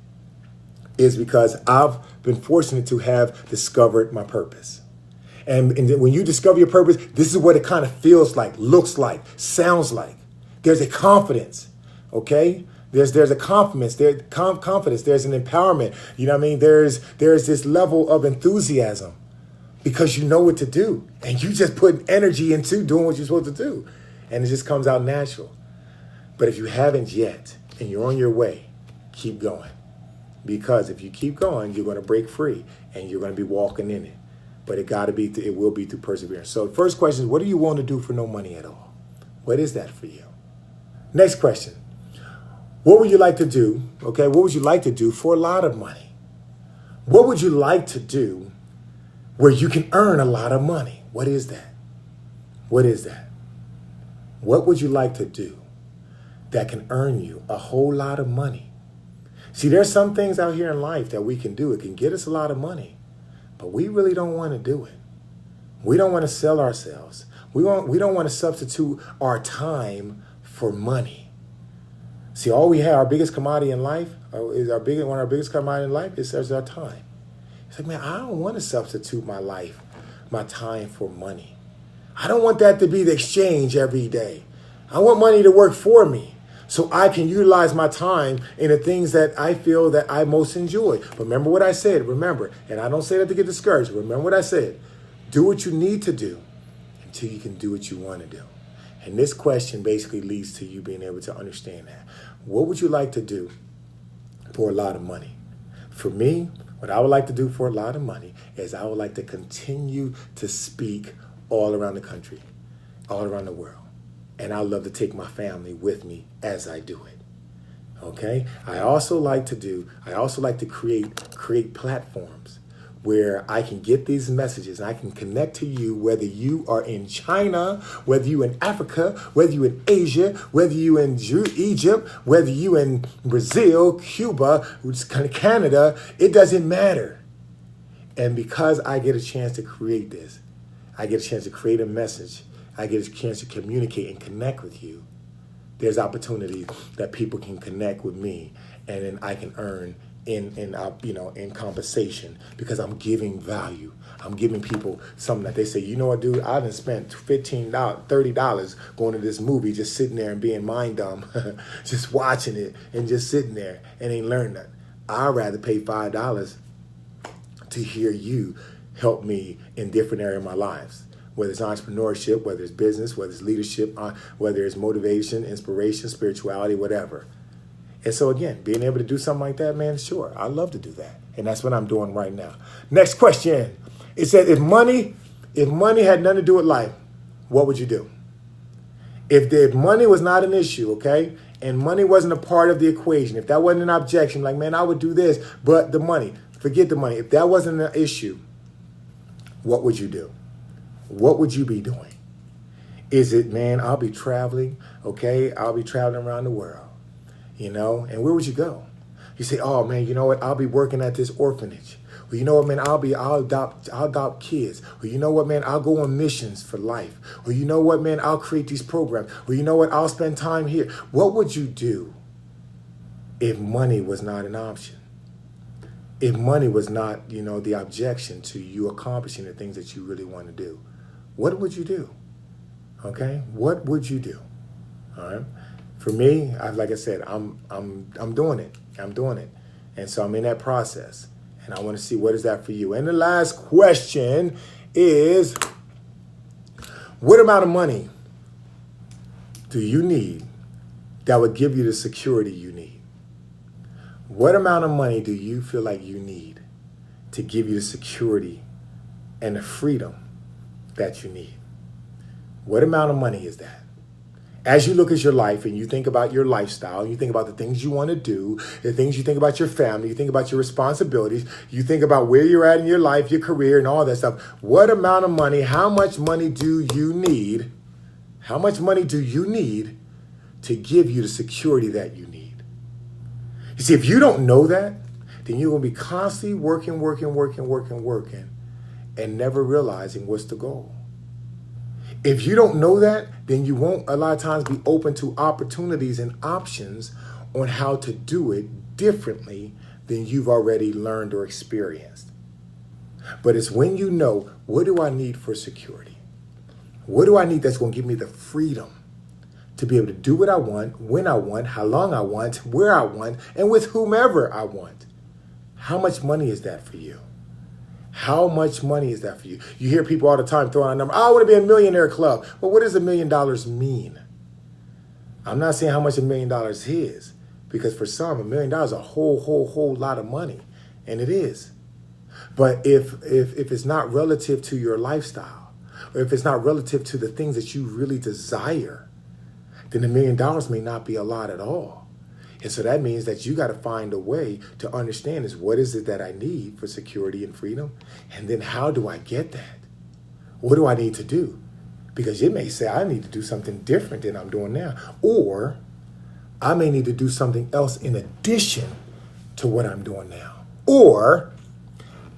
is because I've been fortunate to have discovered my purpose. And when you discover your purpose, this is what it kind of feels like, looks like, sounds like. There's a confidence, okay? There's a confidence, confidence. There's an empowerment. You know what I mean? There's this level of enthusiasm because you know what to do. And you just put energy into doing what you're supposed to do. And it just comes out natural. But if you haven't yet and you're on your way, keep going. Because if you keep going, you're going to break free and you're going to be walking in it. But it will be through perseverance. So the first question is, what do you want to do for no money at all? What is that for you? Next question. What would you like to do? Okay, what would you like to do for a lot of money? What would you like to do where you can earn a lot of money? What is that? What is that? What would you like to do that can earn you a whole lot of money? See, there's some things out here in life that we can do. It can get us a lot of money, but we really don't want to do it. We don't want to sell ourselves. We don't want to substitute our time for money. See, all we have, our biggest commodity in life, one of our biggest commodity in life is our time. It's like, man, I don't want to substitute my life, my time for money. I don't want that to be the exchange every day. I want money to work for me so I can utilize my time in the things that I feel that I most enjoy. But remember what I said, and I don't say that to get discouraged. Remember what I said. Do what you need to do until you can do what you want to do. And this question basically leads to you being able to understand that. What would you like to do for a lot of money? For me, what I would like to do for a lot of money is I would like to continue to speak all around the country, all around the world. And I love to take my family with me as I do it. Okay? I also like to create platforms where I can get these messages and I can connect to you, whether you are in China, whether you in Africa, whether you in Asia, whether you in Egypt, whether you in Brazil, Cuba, Canada, it doesn't matter. And because I get a chance to create this, I get a chance to create a message, I get a chance to communicate and connect with you, there's opportunities that people can connect with me and then I can earn in compensation because I'm giving value. I'm giving people something that they say, you know what, dude, I done spent $15, $30 going to this movie, just sitting there and being mind dumb, just watching it and just sitting there and ain't learned nothing. I'd rather pay $5 to hear you help me in different areas of my lives. Whether it's entrepreneurship, whether it's business, whether it's leadership, whether it's motivation, inspiration, spirituality, whatever. And so again, being able to do something like that, man, sure, I love to do that. And that's what I'm doing right now. Next question. It said, if money had nothing to do with life, what would you do? If money was not an issue, okay, and money wasn't a part of the equation, if that wasn't an objection, like, man, I would do this, but the money, forget the money. If that wasn't an issue, what would you do? What would you be doing? Is it, man, I'll be traveling, okay? I'll be traveling around the world, you know? And where would you go? You say, oh, man, you know what? I'll be working at this orphanage. Well, you know what, man? I'll adopt kids. Well, you know what, man? I'll go on missions for life. Well, you know what, man? I'll create these programs. Well, you know what? I'll spend time here. What would you do if money was not an option? If money was not, you know, the objection to you accomplishing the things that you really want to do? What would you do? Okay, what would you do? All right. For me, like I said, I'm doing it. I'm doing it, and so I'm in that process, and I want to see what is that for you. And the last question is, what amount of money do you need that would give you the security you need? What amount of money do you feel like you need to give you the security and the freedom that you need? What amount of money is that? As you look at your life and you think about your lifestyle, you think about the things you want to do, the things you think about your family, you think about your responsibilities, you think about where you're at in your life, your career, and all that stuff. What amount of money, how much money do you need? How much money do you need to give you the security that you need? You see, if you don't know that, then you're going to be constantly working, and never realizing what's the goal. If you don't know that, then you won't a lot of times be open to opportunities and options on how to do it differently than you've already learned or experienced. But it's when you know, what do I need for security? What do I need that's going to give me the freedom to be able to do what I want, when I want, how long I want, where I want, and with whomever I want? How much money is that for you? How much money is that for you? You hear people all the time throwing out a number. I want to be a millionaire club. Well, what does $1 million mean? I'm not saying how much $1 million is, because for some, $1 million is a whole lot of money, and it is. But if it's not relative to your lifestyle, or if it's not relative to the things that you really desire, then $1 million may not be a lot at all. And so that means that you got to find a way to understand is what is it that I need for security and freedom? And then how do I get that? What do I need to do? Because it may say I need to do something different than I'm doing now. Or I may need to do something else in addition to what I'm doing now. Or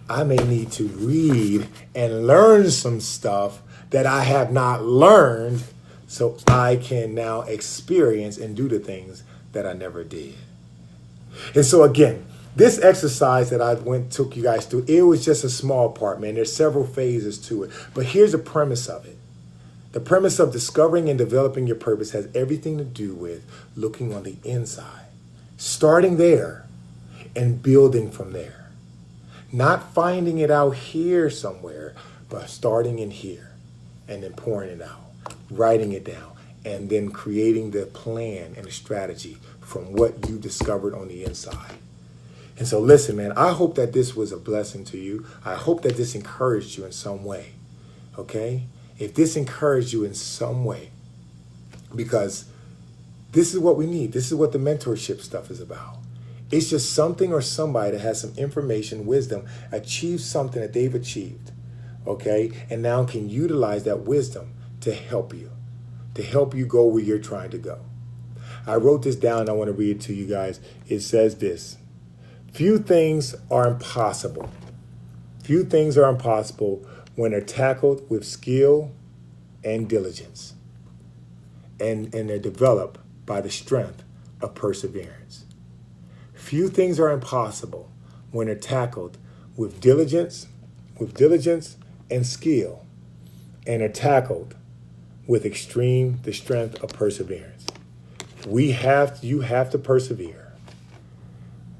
I may need to read and learn some stuff that I have not learned so I can now experience and do the things that I never did. And so again, this exercise that I took you guys through, it was just a small part, man. There's several phases to it. But here's the premise of it. The premise of discovering and developing your purpose has everything to do with looking on the inside, starting there and building from there. Not finding it out here somewhere, but starting in here and then pouring it out, writing it down, and then creating the plan and the strategy from what you discovered on the inside. And so listen, man, I hope that this was a blessing to you. I hope that this encouraged you in some way, okay? If this encouraged you in some way, because this is what we need. This is what the mentorship stuff is about. It's just something or somebody that has some information, wisdom, achieved something that they've achieved, okay? And now can utilize that wisdom to help you go where you're trying to go. I wrote this down. I want to read it to you guys. It says this: few things are impossible. Few things are impossible when they're tackled with skill and diligence. And they're developed by the strength of perseverance. Few things are impossible when they're tackled with diligence and skill, and are tackled with the strength of perseverance. You have to persevere.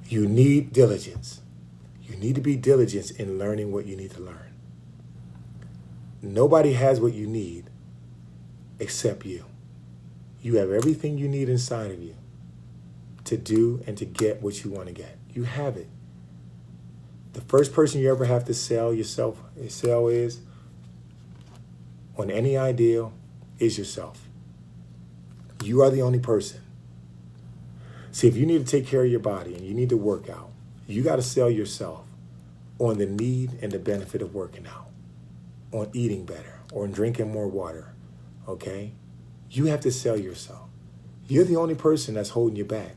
You need diligence. You need to be diligent in learning what you need to learn. Nobody has what you need except you. You have everything you need inside of you to do and to get what you want to get. You have it. The first person you ever have to sell is on any ideal is yourself. You are the only person. See, if you need to take care of your body and you need to work out, you got to sell yourself on the need and the benefit of working out, on eating better, or on drinking more water, okay? You have to sell yourself. You're the only person that's holding you back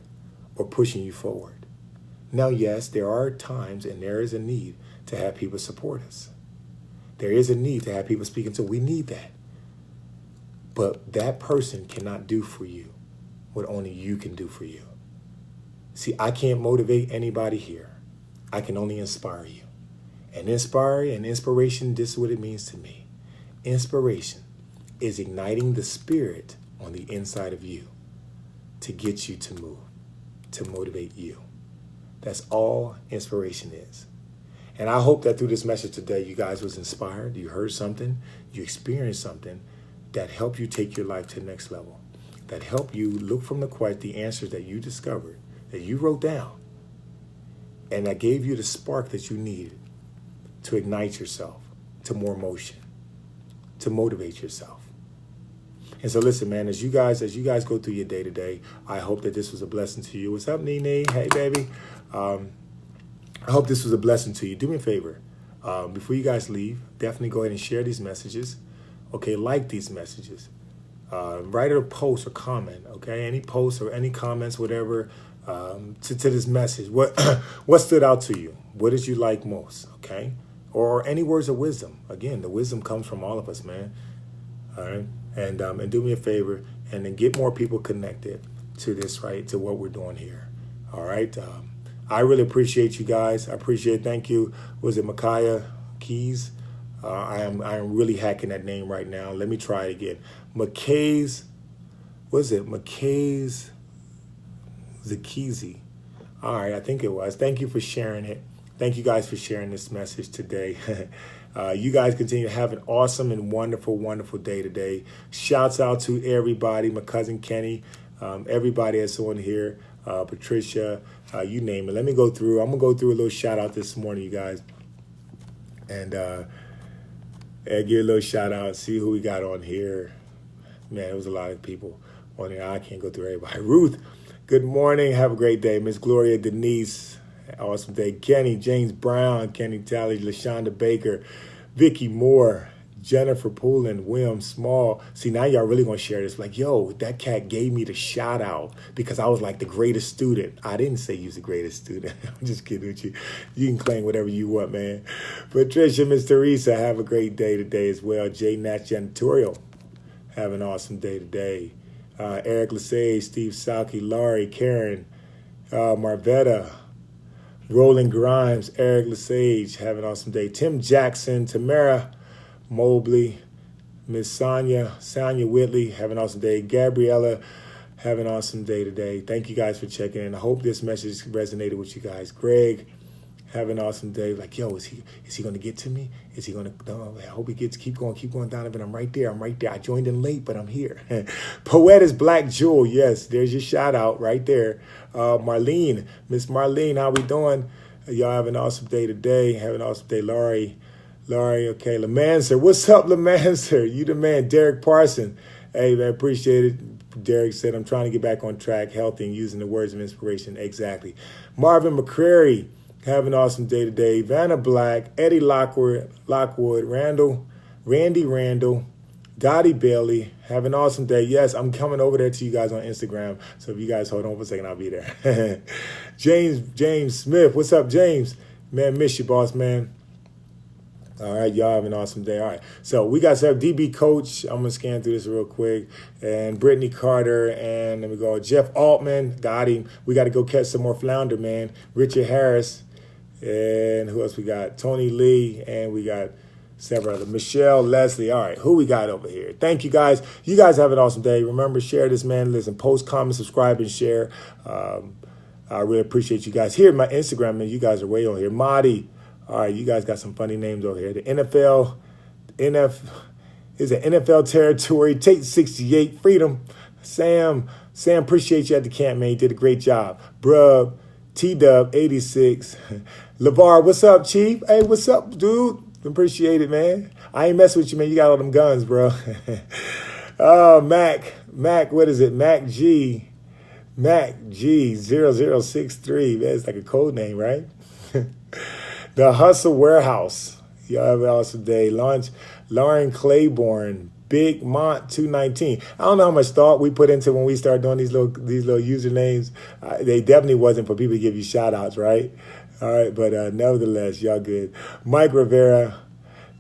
or pushing you forward. Now, yes, there are times and there is a need to have people support us. There is a need to have people speaking to. We need that. But that person cannot do for you what only you can do for you. See, I can't motivate anybody here. I can only inspire you. And inspiration, this is what it means to me. Inspiration is igniting the spirit on the inside of you to get you to move, to motivate you. That's all inspiration is. And I hope that through this message today, you guys was inspired, you heard something, you experienced something that helped you take your life to the next level, that helped you look from the answers that you discovered, that you wrote down, and that gave you the spark that you needed to ignite yourself to more motion, to motivate yourself. And so listen, man, as you guys go through your day to day, I hope that this was a blessing to you. What's up, Nene? Hey, baby. I hope this was a blessing to you. Do me a favor. Before you guys leave, definitely go ahead and share these messages. Okay, like these messages. Write a post or comment, okay? Any posts or any comments, whatever, to this message. What stood out to you? What did you like most, okay? Or any words of wisdom. Again, the wisdom comes from all of us, man. All right. And do me a favor and then get more people connected to this, right? To what we're doing here. All right. I really appreciate you guys. I appreciate it. Thank you. Was it Micaiah Keys? I am really hacking that name right now. Let me try it again. McKay's, was it McKay's Zakizi? All right, I think it was. Thank you for sharing it. Thank you guys for sharing this message today. You guys continue to have an awesome and wonderful, wonderful day today. Shouts out to everybody, my cousin Kenny, everybody that's on here, Patricia, you name it. Let me go through. I'm going to go through a little shout out this morning, you guys. And give a little shout out, see who we got on here. Man, there was a lot of people on here. I can't go through everybody. Ruth, good morning. Have a great day. Miss Gloria Denise, awesome day. Kenny, James Brown, Kenny Talley, LaShonda Baker, Vicky Moore, Jennifer Poulin, William Small. See, now y'all really gonna share this. Like, yo, that cat gave me the shout out because I was like the greatest student. I didn't say you was the greatest student. I'm just kidding with you. You can claim whatever you want, man. Patricia, Miss Teresa, have a great day today as well. J. Nat Janitorial, have an awesome day today. Eric Lesage, Steve Salke, Laurie, Karen, Marvetta, Roland Grimes, Eric Lesage, have an awesome day. Tim Jackson, Tamara Mobley, Miss Sonia Whitley, have an awesome day. Gabriella, have an awesome day today. Thank you guys for checking in. I hope this message resonated with you guys. Greg, have an awesome day. Like, yo, is he going to get to me? Is he going to? No, I hope he gets. Keep going, Donovan. I'm right there. I joined in late, but I'm here. Poetess Black Jewel. Yes, there's your shout out right there. Marlene, Miss Marlene, how we doing? Y'all have an awesome day today. Have an awesome day, Laurie, okay. Lemanser, what's up, Lemanser? You the man. Derek Parson. Hey, man, appreciate it. Derek said, I'm trying to get back on track, healthy, and using the words of inspiration. Exactly. Marvin McCrary, have an awesome day today. Vanna Black, Eddie Lockwood, Randy Randall, Dottie Bailey, have an awesome day. Yes, I'm coming over there to you guys on Instagram. So if you guys hold on for a second, I'll be there. James Smith, what's up, James? Man, miss you, boss, man. All right, y'all have an awesome day. All right, so we got some DB Coach. I'm going to scan through this real quick. And Brittany Carter, and let me go. Jeff Altman, got him. We got to go catch some more flounder, man. Richard Harris, and who else we got? Tony Lee, and we got several other. Michelle, Leslie. All right, who we got over here? Thank you, guys. You guys have an awesome day. Remember, share this, man. Listen, post, comment, subscribe, and share. I really appreciate you guys. Here, my Instagram, man, you guys are way on here. Marty. All right, you guys got some funny names over here. The NFL is an NFL territory. Tate 68, Freedom. Sam, appreciate you at the camp, man. You did a great job. Brub, T-Dub, 86. LeVar, what's up, Chief? Hey, what's up, dude? Appreciate it, man. I ain't messing with you, man. You got all them guns, bro. Oh, Mac, what is it? Mac G 0063. Man, it's like a code name, right? The Hustle Warehouse. Y'all have an awesome day. Lauren Claiborne, Big Mont 219. I don't know how much thought we put into when we started doing these little usernames. They definitely wasn't for people to give you shout outs, right? All right, but nevertheless, y'all good. Mike Rivera,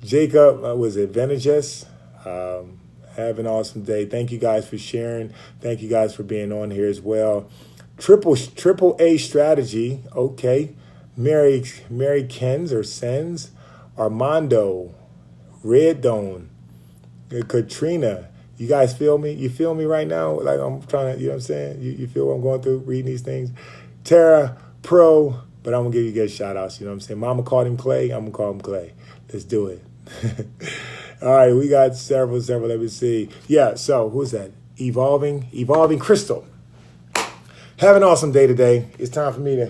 Jacob, was it Venegas? Have an awesome day. Thank you guys for sharing. Thank you guys for being on here as well. Triple A Strategy. Okay. Mary Kens or Sens, Armando, Red Dawn, Katrina. You guys feel me? You feel me right now? Like I'm trying to, you know what I'm saying? You feel what I'm going through, reading these things? Tara, Pro, but I'm going to give you guys shout outs, you know what I'm saying? Mama called him Clay, I'm going to call him Clay. Let's do it. All right, we got several, let me see. Yeah, so who's that? Evolving Crystal. Have an awesome day today. It's time for me to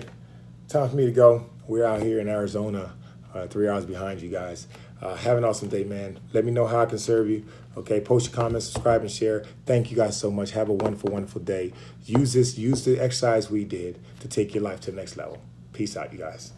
go. We're out here in Arizona, 3 hours behind you guys. Have an awesome day, man. Let me know how I can serve you. Okay, post your comments, subscribe, and share. Thank you guys so much. Have a wonderful, wonderful day. Use the exercise we did to take your life to the next level. Peace out, you guys.